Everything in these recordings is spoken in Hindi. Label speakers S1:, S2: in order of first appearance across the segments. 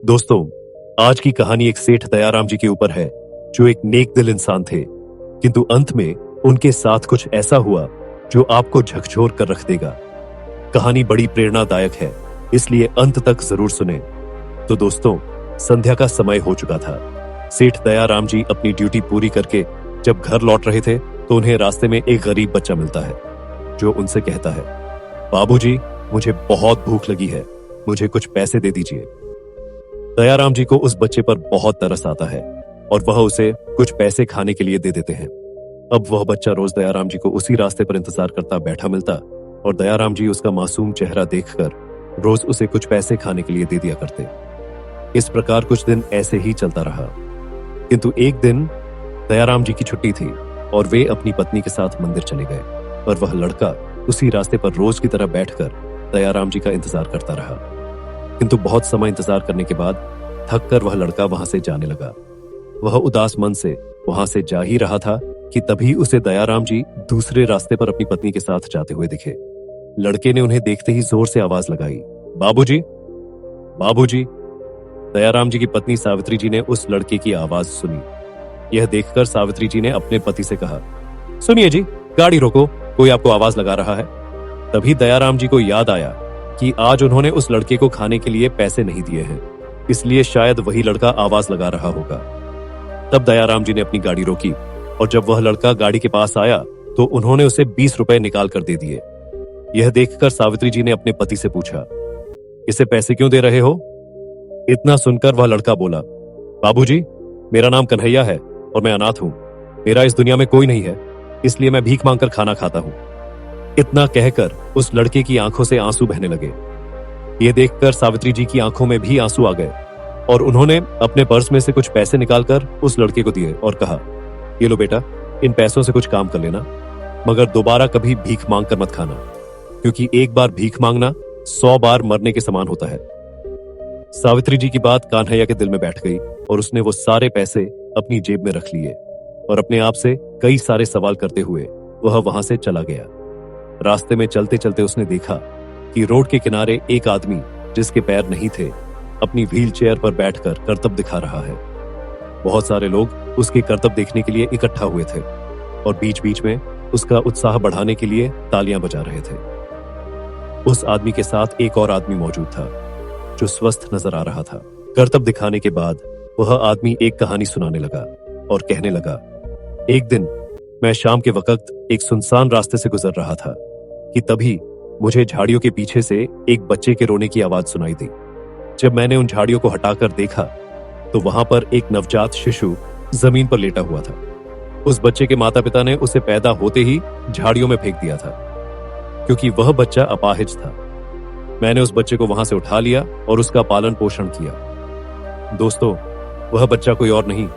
S1: दोस्तों, आज की कहानी एक सेठ दयाराम जी के ऊपर है, जो एक नेक दिल इंसान थे, किंतु अंत में उनके साथ कुछ ऐसा हुआ जो आपको झकझोर कर रख देगा। कहानी बड़ी प्रेरणादायक है, इसलिए अंत तक जरूर सुने। तो दोस्तों, संध्या का समय हो चुका था। सेठ दयाराम जी अपनी ड्यूटी पूरी करके जब घर लौट रहे थे तो उन्हें रास्ते में एक गरीब बच्चा मिलता है, जो उनसे कहता है, बाबूजी, मुझे बहुत भूख लगी है, मुझे कुछ पैसे दे दीजिए। दयाराम जी को उस बच्चे पर बहुत तरस आता है और वह उसे कुछ पैसे खाने के लिए दे देते हैं। अब वह बच्चा रोज दयाराम जी को उसी रास्ते पर इंतजार करता बैठा मिलता और दयाराम जी उसका मासूम चेहरा देखकर रोज उसे कुछ पैसे खाने के लिए दे दिया करते। इस प्रकार कुछ दिन ऐसे ही चलता रहा, किंतु एक दिन दयाराम जी की छुट्टी थी और वे अपनी पत्नी के साथ मंदिर चले गए, पर वह लड़का उसी रास्ते पर रोज की तरह बैठकर दयाराम जी का इंतजार करता रहा। किंतु बहुत समय इंतजार करने के बाद थक कर वह लड़का वहां से जाने लगा। वह उदास मन से वहां से जा ही रहा था कि तभी उसे दयाराम जी दूसरे रास्ते पर अपनी पत्नी के साथ जाते हुए दिखे। लड़के ने उन्हें देखते ही जोर से आवाज लगाई, बाबूजी, बाबूजी। दयाराम जी की पत्नी सावित्री जी ने उस लड़के की आवाज सुनी। यह देखकर सावित्री जी ने अपने पति से कहा, सुनिए जी, गाड़ी रोको, कोई आपको आवाज लगा रहा है। तभी दयाराम जी को याद आया कि आज उन्होंने उस लड़के को खाने के लिए पैसे नहीं दिए हैं, इसलिए शायद वही लड़का आवाज लगा रहा होगा। तब दयाराम जी ने अपनी गाड़ी रोकी और जब वह लड़का गाड़ी के पास आया तो उन्होंने उसे 20 रुपए निकाल कर दे दिए। यह देखकर सावित्री जी ने अपने पति से पूछा, इसे पैसे क्यों दे रहे हो? इतना सुनकर वह लड़का बोला, बाबूजी, मेरा नाम कन्हैया है और मैं अनाथ हूं। मेरा इस दुनिया में कोई नहीं है, इसलिए मैं भीख मांगकर खाना खाता हूं। इतना कहकर उस लड़के की आंखों से आंसू बहने लगे। यह देखकर सावित्री जी की आंखों में भी आंसू आ गए और उन्होंने अपने पर्स में से कुछ पैसे निकालकर उस लड़के को दिए और कहा, ये लो बेटा, इन पैसों से कुछ काम कर लेना, मगर दोबारा कभी भीख मांग कर मत खाना, क्योंकि एक बार भीख मांगना 100 बार मरने के समान होता है। सावित्री जी की बात कान्हैया के दिल में बैठ गई और उसने वो सारे पैसे अपनी जेब में रख लिए और अपने आप से कई सारे सवाल करते हुए वह वहां से चला गया। रास्ते में चलते चलते उसने देखा कि रोड के किनारे एक आदमी, जिसके पैर नहीं थे, अपनी व्हील चेयर पर बैठकर करतब दिखा रहा है। बहुत सारे लोग उसके करतब देखने के लिए इकट्ठा हुए थे और बीच बीच में उसका उत्साह बढ़ाने के लिए तालियां बजा रहे थे। उस आदमी के साथ एक और आदमी मौजूद था, जो स्वस्थ नजर आ रहा था। करतब दिखाने के बाद वह आदमी एक कहानी सुनाने लगा और कहने लगा, एक दिन मैं शाम के वक्त एक सुनसान रास्ते से गुजर रहा था कि तभी मुझे झाड़ियों के पीछे से एक बच्चे के रोने की आवाज सुनाई दी। जब मैंने उन झाड़ियों को हटाकर देखा तो वहां पर एक नवजात शिशु जमीन पर लेटा हुआ था। उस बच्चे के माता पिता ने उसे पैदा होते ही झाड़ियों में फेंक दिया था, क्योंकि वह बच्चा अपाहिज था। मैंने उस बच्चे को वहां से उठा लिया और उसका पालन पोषण किया। दोस्तों, वह बच्चा कोई और नहीं,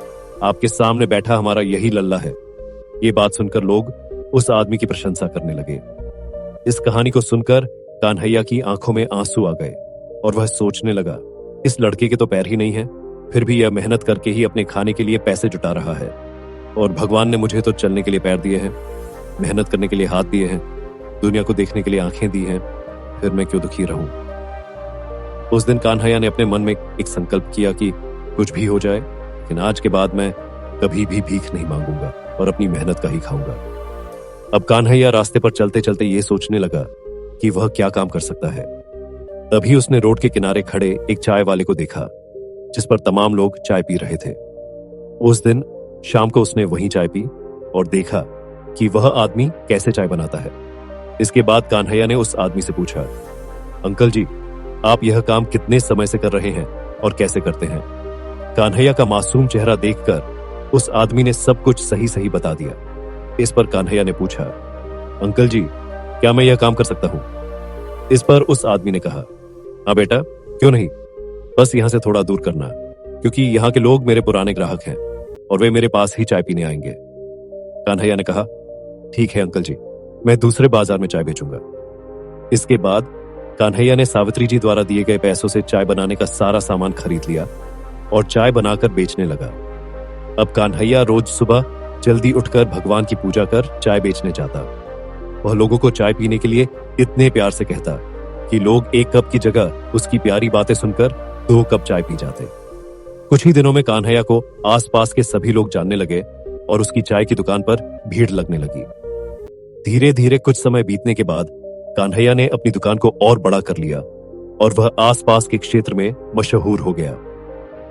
S1: आपके सामने बैठा हमारा यही लल्ला है। ये बात सुनकर लोग उस आदमी की प्रशंसा करने लगे। इस कहानी को सुनकर कान्हैया की आंखों में आंसू आ गए और वह सोचने लगा, इस लड़के के तो पैर ही नहीं है, फिर भी यह मेहनत करके ही अपने खाने के लिए पैसे जुटा रहा है, और भगवान ने मुझे तो चलने के लिए पैर दिए हैं, मेहनत करने के लिए हाथ दिए हैं, दुनिया को देखने के लिए आंखें दी हैं, फिर मैं क्यों दुखी रहूं। उस दिन कान्हैया ने अपने मन में एक संकल्प किया कि कुछ भी हो जाए, लेकिन आज के बाद मैं कभी भी भीख नहीं मांगूंगा और अपनी मेहनत का ही खाऊंगा। अब कान्हैया रास्ते पर चलते चलते ये सोचने लगा कि वह क्या काम कर सकता है। तभी उसने रोड के किनारे खड़े एक चाय वाले को देखा, जिस पर तमाम लोग चाय पी रहे थे। उस दिन शाम को उसने वहीं चाय पी और देखा कि वह आदमी कैसे चाय बनाता है। इसके बाद कान्हैया ने उस आदमी से पूछा, अंकल जी, आप यह काम कितने समय से कर रहे हैं और कैसे करते हैं? कान्हैया का मासूम चेहरा देखकर उस आदमी ने सब कुछ सही सही बता दिया। इस पर कान्हैया ने पूछा, अंकल जी, क्या मैं यह काम कर सकता हूं? इस पर उस आदमी ने कहा, हाँ बेटा, क्यों नहीं, बस यहां से थोड़ा दूर करना, क्योंकि यहां के लोग मेरे पुराने ग्राहक हैं और वे मेरे पास ही चाय पीने आएंगे। कान्हैया ने कहा, ठीक है अंकल जी, मैं दूसरे बाजार में चाय बेचूंगा। इसके बाद कान्हैया ने सावित्री जी द्वारा दिए गए पैसों से चाय बनाने का सारा सामान खरीद लिया और चाय बनाकर बेचने लगा। अब कान्हैया रोज सुबह जल्दी उठकर भगवान की पूजा कर चाय बेचने जाता। वह लोगों को चाय पीने के लिए इतने प्यार से कहता कि लोग एक कप की जगह उसकी प्यारी बातें सुनकर 2 कप चाय पी जाते। कुछ ही दिनों में कान्हैया को आसपास के सभी लोग जानने लगे और उसकी चाय की दुकान पर भीड़ लगने लगी। धीरे धीरे कुछ समय बीतने के बाद कान्हैया ने अपनी दुकान को और बड़ा कर लिया और वह आसपास के क्षेत्र में मशहूर हो गया।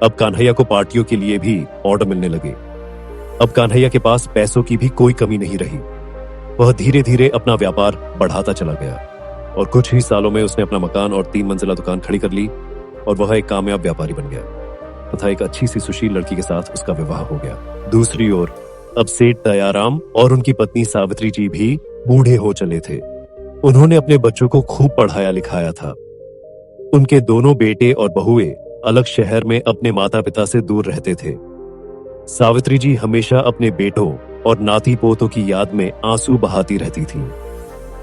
S1: अब कान्हैया को पार्टियों के लिए भी ऑर्डर मिलने लगे। अब कान्हैया के पास पैसों की भी कोई कमी नहीं रही। वह धीरे धीरे अपना व्यापार बढ़ाता चला गया और कुछ ही सालों में उसने अपना मकान और 3 मंजिला दुकान खड़ी कर ली और वह एक कामयाब व्यापारी बन गया तथा एक अच्छी सी सुशील लड़की के साथ उसका विवाह हो गया। दूसरी ओर अब सेठ दयाराम और उनकी पत्नी सावित्री जी भी बूढ़े हो चले थे। उन्होंने अपने बच्चों को खूब पढ़ाया लिखाया था। उनके दोनों बेटे और बहुएं अलग शहर में अपने माता पिता से दूर रहते थे। सावित्री जी हमेशा अपने बेटों और नाती पोतों की याद में आंसू बहाती रहती थीं।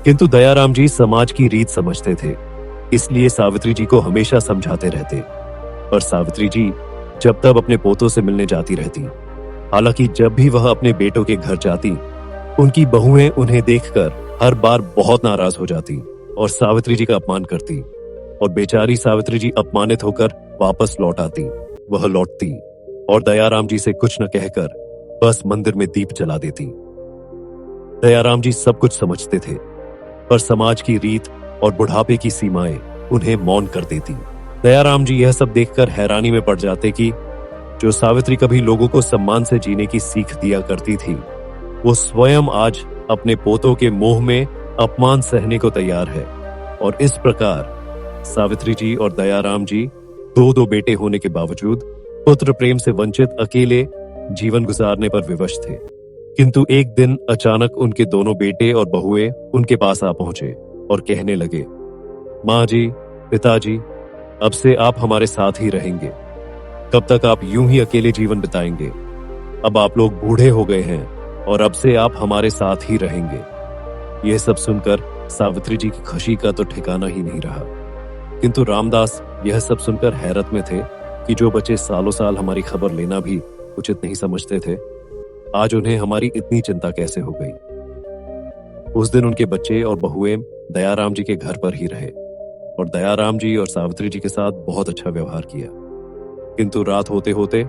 S1: किंतु दयाराम जी समाज की रीत समझते थे, इसलिए सावित्री जी को हमेशा समझाते रहते। पर सावित्री जी जब तब अपने पोतों से मिलने जाती रहती। हालांकि जब भी वह अपने बेटों के घर जाती, उनकी बहुएं उन्हें देखकर हर बार बहुत नाराज हो जाती और सावित्री जी का अपमान करती और बेचारी सावित्री जी अपमानित होकर वापस लौट आती। वह लौटती और दयाराम जी से कुछ न कहकर बस मंदिर में दीप जला देती। दयाराम जी सब कुछ समझते थे, पर समाज की रीत और बुढ़ापे की सीमाएं उन्हें मौन कर देती। दयाराम जी यह सब देखकर हैरानी में पड़ जाते कि जो सावित्री कभी लोगों को सम्मान से जीने की सीख दिया करती थी, वो स्वयं आज अपने पोतों के मोह में अपमान सहने को तैयार है। और इस प्रकार सावित्री जी और दयाराम जी 2 बेटे होने के बावजूद पुत्र प्रेम से वंचित अकेले जीवन गुजारने पर विवश थे। किंतु एक दिन अचानक उनके दोनों बेटे और बहुएं उनके पास आ पहुंचे और कहने लगे, माँ जी, पिताजी, अब से आप हमारे साथ ही रहेंगे। कब तक आप यूं ही अकेले जीवन बिताएंगे? अब आप लोग बूढ़े हो गए हैं और अब से आप हमारे साथ ही रहेंगे। यह सब सुनकर सावित्री जी की खुशी का तो ठिकाना ही नहीं रहा। किंतु रामदास यह सब सुनकर हैरत में थे कि जो बच्चे सालों साल हमारी खबर लेना भी उचित नहीं समझते थे, आज उन्हें हमारी इतनी चिंता कैसे हो गई। उस दिन उनके बच्चे और बहुएं दयाराम जी के घर पर ही रहे और दयाराम जी और सावित्री जी के साथ बहुत अच्छा व्यवहार किया। किंतु रात होते होते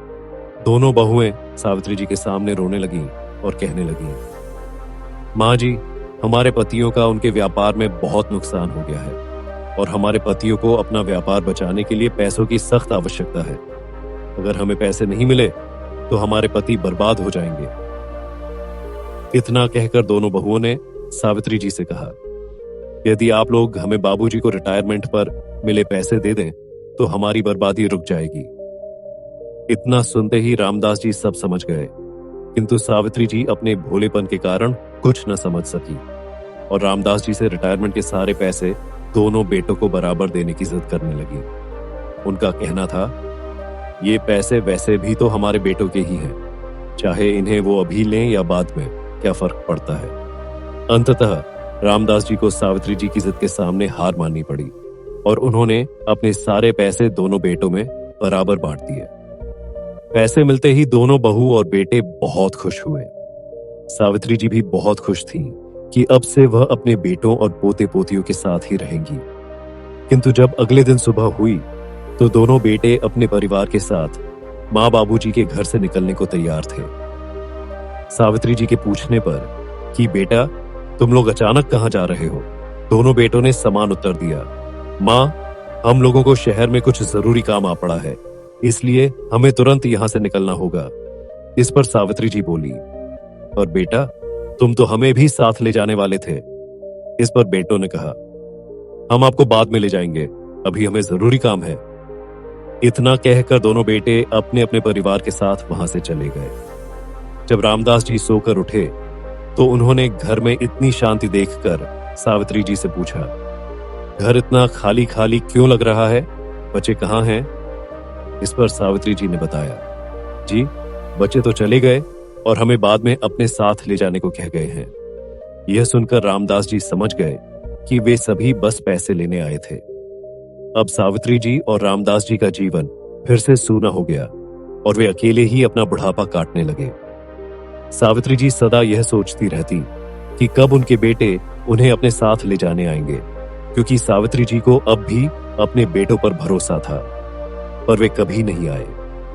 S1: दोनों बहुएं सावित्री जी के सामने रोने लगीं और कहने लगीं, माँ जी, हमारे पतियों का उनके व्यापार में बहुत नुकसान हो गया है और हमारे पतियों को अपना व्यापार बचाने के लिए पैसों की सख्त आवश्यकता है। अगर हमें पैसे नहीं मिले तो हमारे पति बर्बाद हो जाएंगे। इतना कहकर दोनों बहुओं ने सावित्री जी से कहा, यदि आप लोग हमें बाबूजी को रिटायरमेंट पर मिले पैसे दे दें तो हमारी बर्बादी रुक जाएगी। इतना सुनते ही रामदास जी सब समझ गए, किंतु सावित्री जी अपने भोलेपन के कारण कुछ न समझ सकी और रामदास जी से रिटायरमेंट के सारे पैसे दोनों बेटों को बराबर देने की जिद करने लगी। उनका कहना था, ये पैसे वैसे भी तो हमारे बेटों के ही हैं, चाहे इन्हें वो अभी लें या बाद में, क्या फर्क पड़ता है। अंततः रामदास जी को सावित्री जी की जिद के सामने हार माननी पड़ी और उन्होंने अपने सारे पैसे दोनों बेटों में बराबर बांट दिए। पैसे मिलते ही दोनों बहू और बेटे बहुत खुश हुए। सावित्री जी भी बहुत खुश थीं कि अब से वह अपने बेटों और पोते पोतियों के साथ ही रहेंगी। किंतु जब अगले दिन सुबह हुई तो दोनों बेटे अपने परिवार के साथ माँ बाबूजी के घर से निकलने को तैयार थे। सावित्री जी के पूछने पर कि बेटा, तुम लोग अचानक कहाँ जा रहे हो, दोनों बेटों ने समान उत्तर दिया, माँ, हम लोगों को शहर में कुछ जरूरी काम आ पड़ा है, इसलिए हमें तुरंत यहां से निकलना होगा। इस पर सावित्री जी बोली, और बेटा, तुम तो हमें भी साथ ले जाने वाले थे। इस पर बेटों ने कहा, हम आपको बाद में ले जाएंगे, अभी हमें जरूरी काम है। इतना कहकर दोनों बेटे अपने अपने परिवार के साथ वहां से चले गए। जब रामदास जी सोकर उठे तो उन्होंने घर में इतनी शांति देखकर सावित्री जी से पूछा, घर इतना खाली खाली क्यों लग रहा है, बच्चे कहाँ हैं? इस पर सावित्री जी ने बताया, जी, बच्चे तो चले गए और हमें बाद में अपने साथ ले जाने को कह गए हैं। यह सुनकर रामदास जी समझ गए कि वे सभी बस पैसे लेने आए थे। अब सावित्री जी और रामदास जी का जीवन फिर से सूना हो गया और वे अकेले ही अपना बुढ़ापा काटने लगे। सावित्री जी सदा यह सोचती रहती कि कब उनके बेटे उन्हें अपने साथ ले जाने आएंगे, क्योंकि सावित्री जी को अब भी अपने बेटों पर भरोसा था। पर वे कभी नहीं आए।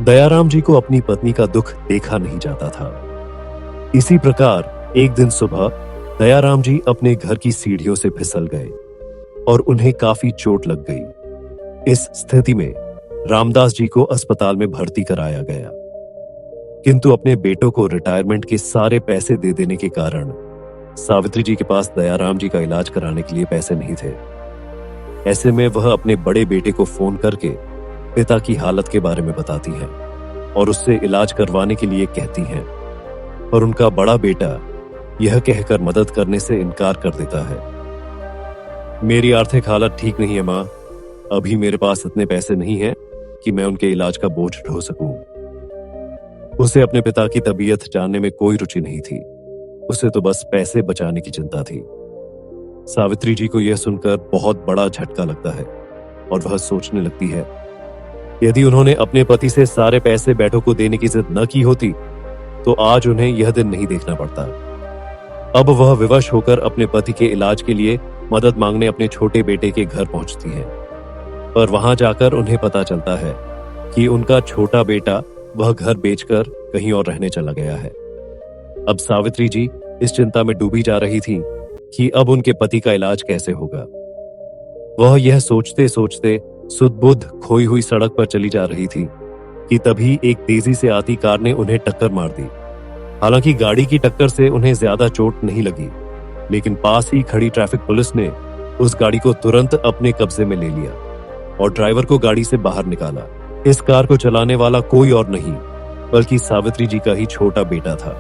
S1: दयाराम जी को अपनी पत्नी का दुख देखा नहीं जाता था। इसी प्रकार एक दिन सुबह दयाराम जी अपने घर की सीढ़ियों से फिसल गए और उन्हें काफी चोट लग गई। इस स्थिति में रामदास जी को अस्पताल में भर्ती कराया गया, किंतु अपने बेटों को रिटायरमेंट के सारे पैसे दे देने के कारण सावित्री जी के पास दयाराम जी का इलाज कराने के लिए पैसे नहीं थे। ऐसे में वह अपने बड़े बेटे को फोन करके पिता की हालत के बारे में बताती हैं और उससे इलाज करवाने के लिए कहती हैं, पर उनका बड़ा बेटा यह कहकर मदद करने से इनकार कर देता है। मेरी आर्थिक हालत ठीक नहीं है मां, अभी मेरे पास इतने पैसे नहीं हैं कि मैं उनके इलाज का बोझ ढो सकूं। उसे अपने पिता की तबीयत जानने में कोई रुचि नहीं थी, उसे तो बस पैसे बचाने की चिंता थी। सावित्री जी को यह सुनकर बहुत बड़ा झटका लगता है और वह सोचने लगती है, यदि उन्होंने अपने पति से सारे पैसे बेटों को देने की जिद न की होती तो आज उन्हें यह दिन नहीं देखना पड़ता। अब वह विवश होकर अपने पति के इलाज के लिए मदद मांगने अपने छोटे बेटे के घर पहुंचती है, पर वहां जाकर उन्हें पता चलता है कि उनका छोटा बेटा वह घर बेचकर कहीं और रहने चला गया है। अब सावित्री जी इस चिंता में डूबी जा रही थी कि अब उनके पति का इलाज कैसे होगा। वह यह सोचते सोचते सुध-बुध खोई हुई सड़क पर चली जा रही थी कि तभी एक तेजी से आती कार ने उन्हें टक्कर मार दी। हालांकि गाड़ी की टक्कर से उन्हें ज्यादा चोट नहीं लगी, लेकिन पास ही खड़ी ट्रैफिक पुलिस ने उस गाड़ी को तुरंत अपने कब्जे में ले लिया और ड्राइवर को गाड़ी से बाहर निकाला। इस कार को चलाने वाला कोई और नहीं बल्कि सावित्री जी का ही छोटा बेटा था।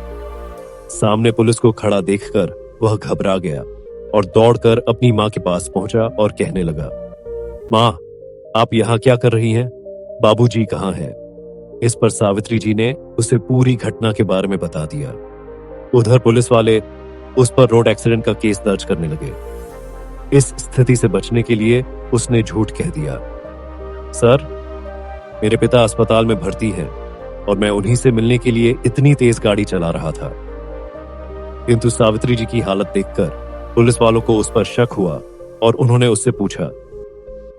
S1: सामने पुलिस को खड़ा देखकर वह घबरा गया और दौड़कर अपनी मां के पास पहुंचा और कहने लगा, मां, आप यहां क्या कर रही हैं? बाबूजी कहां हैं? इस पर सावित्री जी ने उसे पूरी घटना के बारे में बता दिया। उधर पुलिस वाले उस पर रोड एक्सीडेंट का केस दर्ज करने लगे। इस स्थिति से बचने के लिए उसने झूठ कह दिया, सर, मेरे पिता अस्पताल में भर्ती हैं और मैं उन्हीं से मिलने के लिए इतनी तेज गाड़ी चला रहा था। किंतु सावित्री जी की हालत देखकर पुलिस वालों को उस पर शक हुआ और उन्होंने उससे पूछा,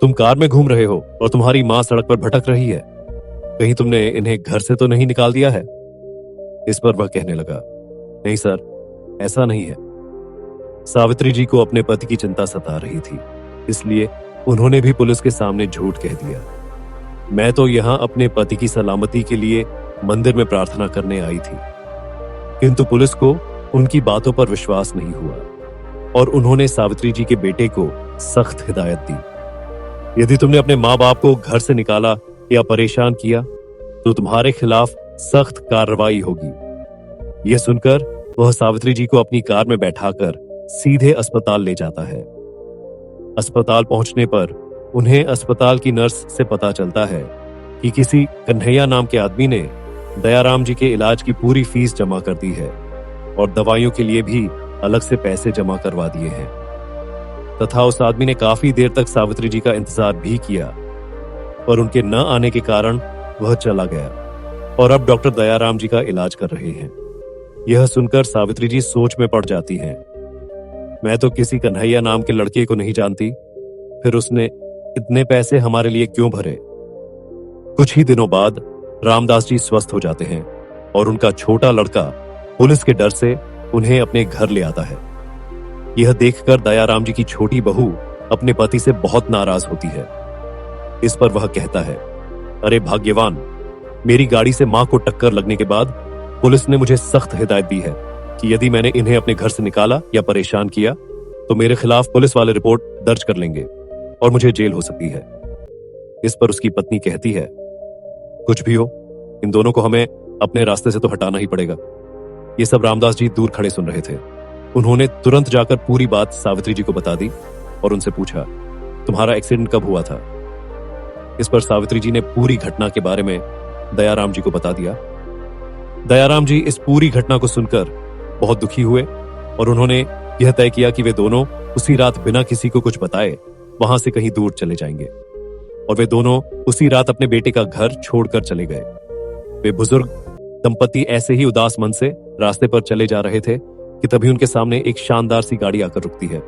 S1: तुम कार में घूम रहे हो और तुम्हारी मां सड़क पर भटक रही है, कहीं तुमने इन्हें घर से तो नहीं निकाल दिया है? इस पर वह कहने लगा, नहीं सर, ऐसा नहीं है। सावित्री जी को अपने पति की चिंता सता रही थी, इसलिए उन्होंने भी पुलिस के सामने झूठ कह दिया। मैं तो यहां अपने पति की सलामती के लिए मंदिर में प्रार्थना करने आई थी। किंतु पुलिस को उनकी बातों पर विश्वास नहीं हुआ और उन्होंने सावित्री जी के बेटे को सख्त हिदायत दी, यदि तुमने अपने मां बाप को घर से निकाला या परेशान किया तो तुम्हारे खिलाफ सख्त कार्रवाई होगी। यह सुनकर वह सावित्री जी को अपनी कार में बैठाकर सीधे अस्पताल ले जाता है। अस्पताल पहुंचने पर उन्हें अस्पताल की नर्स से पता चलता है कि किसी कन्हैया नाम के आदमी ने दयाराम जी के इलाज की पूरी फीस जमा कर दी है और दवाइयों के लिए भी अलग से पैसे जमा करवा दिए हैं, तथा उस आदमी ने काफी देर तक सावित्री जी का इंतजार भी किया, पर उनके न आने के कारण वह चला गया और अब डॉक्टर दयाराम जी का इलाज कर रहे हैं। यह सुनकर सावित्री जी सोच में पड़ जाती हैं। मैं तो किसी कन्हैया नाम के लड़के को नहीं जानती, फिर उसने इतने पैसे हमारे लिए क्यों भरे? कुछ ही दिनों बाद रामदास जी स्वस्थ हो जाते हैं और उनका छोटा लड़का पुलिस के डर से उन्हें अपने घर ले आता है। यह देखकर दयाराम जी की छोटी बहू अपने पति से बहुत नाराज होती है। इस पर वह कहता है, अरे भाग्यवान, मेरी गाड़ी से मां को टक्कर लगने के बाद पुलिस ने मुझे सख्त हिदायत दी है कि यदि मैंने इन्हें अपने घर से निकाला या परेशान किया तो मेरे खिलाफ पुलिस वाले रिपोर्ट दर्ज कर लेंगे और मुझे जेल हो सकती है। इस पर उसकी पत्नी कहती है, कुछ भी हो, इन दोनों को हमें अपने रास्ते से तो हटाना ही पड़ेगा। ये सब रामदास जी दूर खड़े सुन रहे थे। उन्होंने तुरंत जाकर पूरी बात सावित्री जी को बता दी और उनसे पूछा, तुम्हारा एक्सीडेंट कब हुआ था? इस पर सावित्री जी ने पूरी घटना के बारे में दयाराम जी को बता दिया। दयाराम जी इस पूरी घटना को सुनकर बहुत दुखी हुए और उन्होंने यह तय किया कि वे दोनों उसी रात बिना किसी को कुछ बताए वहां से कहीं दूर चले जाएंगे और वे दोनों उसी रात अपने बेटे का घर छोड़कर चले गए। वे बुजुर्ग दंपति ऐसे ही उदास मन से रास्ते पर चले जा रहे थे कि तभी उनके सामने एक शानदार सी गाड़ी आकर रुकती है।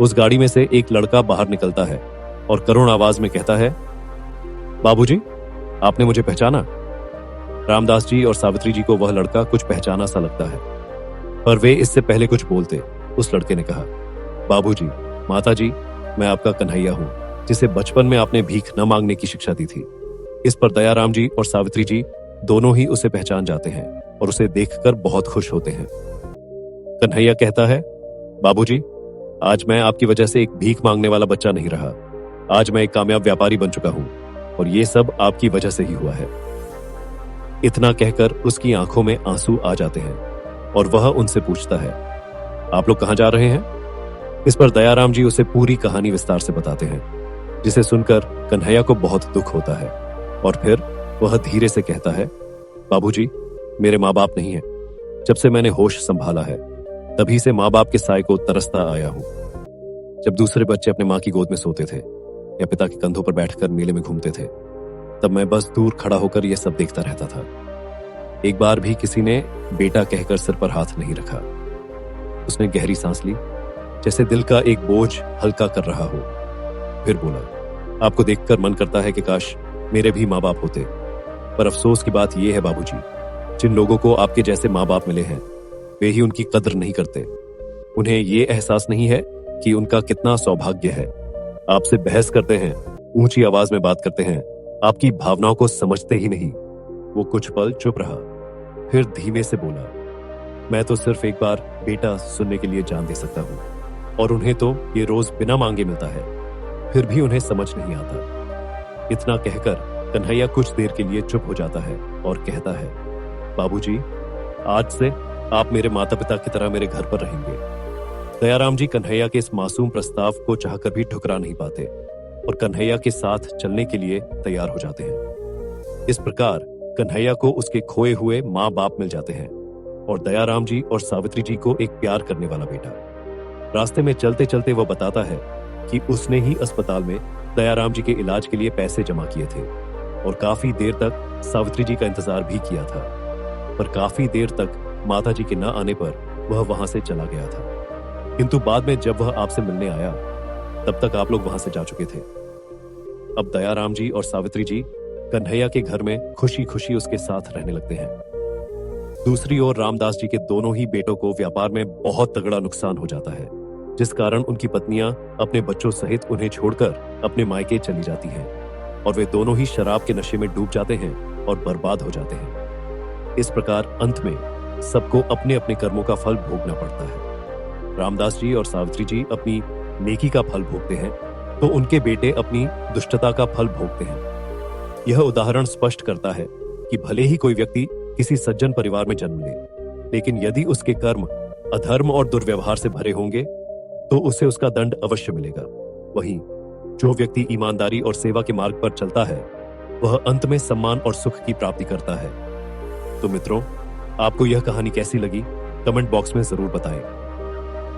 S1: उस गाड़ी में से एक लड़का बाहर निकलता है और करुण आवाज में कहता है, बाबूजी, आपने मुझे पहचाना? रामदास जी और सावित्री जी को वह लड़का कुछ पहचाना सा लगता है, पर वे इससे पहले कुछ बोलते उस लड़के ने कहा, बाबूजी, माताजी, मैं आपका कन्हैया हूं, जिसे बचपन में आपने भीख न मांगने की शिक्षा दी थी। इस पर दयाराम जी और सावित्री जी दोनों ही उसे पहचान जाते हैं और उसे देखकर बहुत खुश होते हैं। कन्हैया कहता है, बाबूजी, आज मैं आपकी वजह से एक भीख मांगने वाला बच्चा नहीं रहा। आज मैं एक कामयाब व्यापारी बन चुका हूं और ये सब आपकी वजह से ही हुआ है। इतना कहकर उसकी आंखों में आंसू आ जाते हैं और वह उनसे पूछता है, आप लोग कहां जा रहे हैं? इस पर दयाराम जी उसे पूरी कहानी विस्तार से बताते हैं, जिसे सुनकर कन्हैया को बहुत दुख होता है और फिर वह धीरे से कहता है, बाबूजी, मेरे माँ बाप नहीं है। जब से मैंने होश संभाला है तभी से माँ बाप के साय को तरसता आया हूं। जब दूसरे बच्चे अपने माँ की गोद में सोते थे या पिता के कंधों पर बैठकर मेले में घूमते थे, तब मैं बस दूर खड़ा होकर यह सब देखता रहता था। एक बार भी किसी ने बेटा कहकर सिर पर हाथ नहीं रखा। उसने गहरी सांस ली, जैसे दिल का एक बोझ हल्का कर रहा हो। फिर बोला, आपको देखकर मन करता है कि काश मेरे भी माँ बाप होते, पर अफसोस की बात यह है बाबूजी, जिन लोगों को आपके जैसे माँ बाप मिले हैं वे ही उनकी कदर नहीं करते। उन्हें ये एहसास नहीं है कि उनका कितना सौभाग्य है। आपसे बहस करते हैं, ऊंची आवाज में बात करते हैं, आपकी भावनाओं को समझते ही नहीं। वो कुछ पल चुप रहा, फिर धीमे से बोला, मैं तो सिर्फ एक बार बेटा सुनने के लिए जान दे सकता हूं, और उन्हें तो ये रोज बिना मांगे मिलता है, फिर भी उन्हें समझ नहीं आता। इतना कहकर कन्हैया कुछ देर के लिए चुप हो जाता है और कहता है, बाबूजी, आज से आप मेरे माता पिता की तरह मेरे घर पर रहेंगे। दयाराम जी कन्हैया के इस मासूम प्रस्ताव को चाहकर भी ठुकरा नहीं पाते और कन्हैया के साथ चलने के लिए तैयार हो जाते हैं। इस प्रकार कन्हैया को उसके खोए हुए माँ बाप मिल जाते हैं और दयाराम जी और सावित्री जी को एक प्यार करने वाला बेटा। रास्ते में चलते चलते वह बताता है कि उसने ही अस्पताल में दयाराम जी के इलाज के लिए पैसे जमा किए थे और काफी देर तक सावित्री जी का इंतजार भी किया था, पर काफी देर तक माता जी के न आने पर वह वहां से चला गया था। किंतु बाद में जब वह आपसे मिलने आया तब तक आप लोग वहां से जा चुके थे। अब दयाराम जी और सावित्री जी कन्हैया के घर में खुशी खुशी उसके साथ रहने लगते हैं। दूसरी ओर रामदास जी के दोनों ही बेटों को व्यापार में बहुत तगड़ा नुकसान हो जाता है, जिस कारण उनकी पत्नियां अपने बच्चों सहित उन्हें छोड़कर अपने मायके चली जाती हैं और वे दोनों ही शराब के नशे में डूब जाते हैं और बर्बाद हो जाते हैं। इस प्रकार अंत में सबको अपने अपने कर्मों का फल भोगना पड़ता है। रामदास जी और सावित्री जी अपनी नेकी का फल भोगते हैं तो उनके बेटे अपनी दुष्टता का फल भोगते हैं। यह उदाहरण स्पष्ट करता है कि भले ही कोई व्यक्ति किसी सज्जन परिवार में जन्म ले, लेकिन यदि उसके कर्म अधर्म और दुर्व्यवहार से भरे होंगे तो उसे उसका दंड अवश्य मिलेगा। वहीं जो व्यक्ति ईमानदारी और सेवा के मार्ग पर चलता है वह अंत में सम्मान और सुख की प्राप्ति करता है। तो मित्रों, आपको यह कहानी कैसी लगी कमेंट बॉक्स में जरूर बताएं,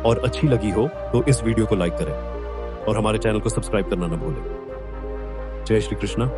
S1: और अच्छी लगी हो तो इस वीडियो को लाइक करें और हमारे चैनल को सब्सक्राइब करना न भूलें। जय श्री कृष्ण।